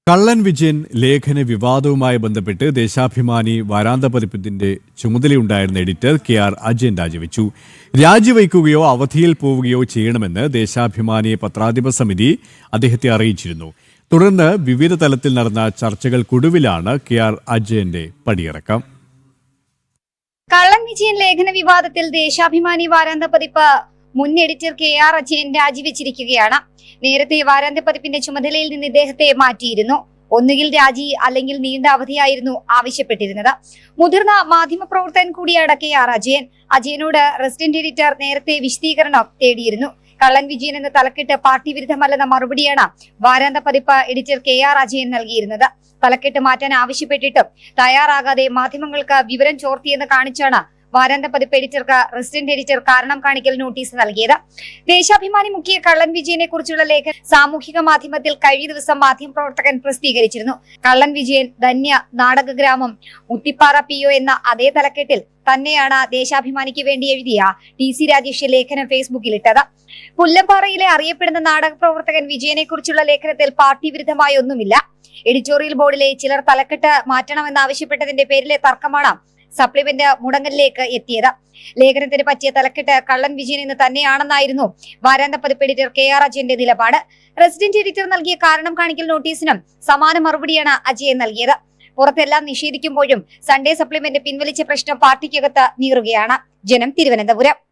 കള്ളൻ വിജയൻ ലേഖന വിവാദവുമായി ബന്ധപ്പെട്ട് ദേശാഭിമാനി വാരാന്ത പതിപ്പിന്റെ ചുമതലയുണ്ടായിരുന്ന എഡിറ്റർ കെ.ആർ. അജയൻ രാജിവെച്ചു. രാജിവെക്കുകയോ അവധിയിൽ പോവുകയോ ചെയ്യണമെന്ന് ദേശാഭിമാനി പത്രാധിപ സമിതി അദ്ദേഹത്തെ അറിയിച്ചിരുന്നു. തുടർന്ന് വിവിധ തലത്തിൽ നടന്ന ചർച്ചകൾക്കൊടുവിലാണ് കെ.ആർ. അജയന്റെ പടിയിറക്കം. കള്ളൻ വിജയൻ ലേഖന വിവാദത്തിൽ ദേശാഭിമാനി വാരാന്ത പതിപ്പ് മുൻ എഡിറ്റർ കെ.ആർ. അജയൻ രാജിവെച്ചിരിക്കുകയാണ്. നേരത്തെ വാരാന്ത്യ പതിപ്പിന്റെ ചുമതലയിൽ നിന്ന് ഇദ്ദേഹത്തെ മാറ്റിയിരുന്നു. ഒന്നുകിൽ രാജി അല്ലെങ്കിൽ നീണ്ട അവധിയായിരുന്നു ആവശ്യപ്പെട്ടിരുന്നത്. മുതിർന്ന മാധ്യമപ്രവർത്തകൻ കൂടിയാണ് കെ.ആർ. അജയൻ. അജയനോട് റെസിഡന്റ് എഡിറ്റർ നേരത്തെ വിശദീകരണം തേടിയിരുന്നു. കള്ളൻ വിജയൻ എന്ന തലക്കെട്ട് പാർട്ടി വിരുദ്ധമല്ലെന്ന മറുപടിയാണ് വാരാന്ത പതിപ്പ് എഡിറ്റർ കെ.ആർ. അജയൻ നൽകിയിരുന്നത്. തലക്കെട്ട് മാറ്റാൻ ആവശ്യപ്പെട്ടിട്ടും തയ്യാറാകാതെ മാധ്യമങ്ങൾക്ക് വിവരം ചോർത്തിയെന്ന് കാണിച്ചാണ് വാരാന്ത പതിപ്പ് എഡിറ്റർക്ക് റെസിഡന്റ് എഡിറ്റർ കാരണം കാണിക്കൽ നോട്ടീസ് നൽകിയത്. ദേശാഭിമാനി മുഖ്യ കള്ളൻ വിജയനെ കുറിച്ചുള്ള ലേഖനം സാമൂഹിക മാധ്യമത്തിൽ കഴിഞ്ഞ ദിവസം മാധ്യമപ്രവർത്തകൻ പ്രസിദ്ധീകരിച്ചിരുന്നു. കള്ളൻ വിജയൻ, ധന്യ, നാടകഗ്രാമം, മുത്തിപ്പാറ PO എന്ന അതേ തലക്കെട്ടിൽ തന്നെയാണ് ദേശാഭിമാനിക്ക് വേണ്ടി എഴുതിയ TC രാജേഷ് ലേഖനം ഫേസ്ബുക്കിൽ ഇട്ടത്. പുല്ലമ്പാറയിലെ അറിയപ്പെടുന്ന നാടക പ്രവർത്തകൻ വിജയനെ കുറിച്ചുള്ള ലേഖനത്തിൽ പാർട്ടി വിരുദ്ധമായ ഒന്നുമില്ല. എഡിറ്റോറിയൽ ബോർഡിലെ ചിലർ തലക്കെട്ട് മാറ്റണമെന്നാവശ്യപ്പെട്ടതിന്റെ പേരിലെ തർക്കമാണ് സപ്ലിമെന്റ് മുടങ്ങലിലേക്ക് എത്തിയത്. ലേഖനത്തിന് പറ്റിയ തലക്കെട്ട് കള്ളൻ വിജയൻ എന്ന് തന്നെയാണെന്നായിരുന്നു വാരാന്ത പതിപ്പ് എഡിറ്റർ കെ.ആർ. അജയന്റെ നിലപാട്. റെസിഡന്റ് എഡിറ്റർ നൽകിയ കാരണം കാണിക്കൽ നോട്ടീസിനും സമാന മറുപടിയാണ് അജയൻ നൽകിയത്. പുറത്തെല്ലാം നിഷേധിക്കുമ്പോഴും സൺഡേ സപ്ലിമെന്റ് പിൻവലിച്ച പ്രശ്നം പാർട്ടിക്കകത്ത് നീറുകയാണ്. ജനം, തിരുവനന്തപുരം.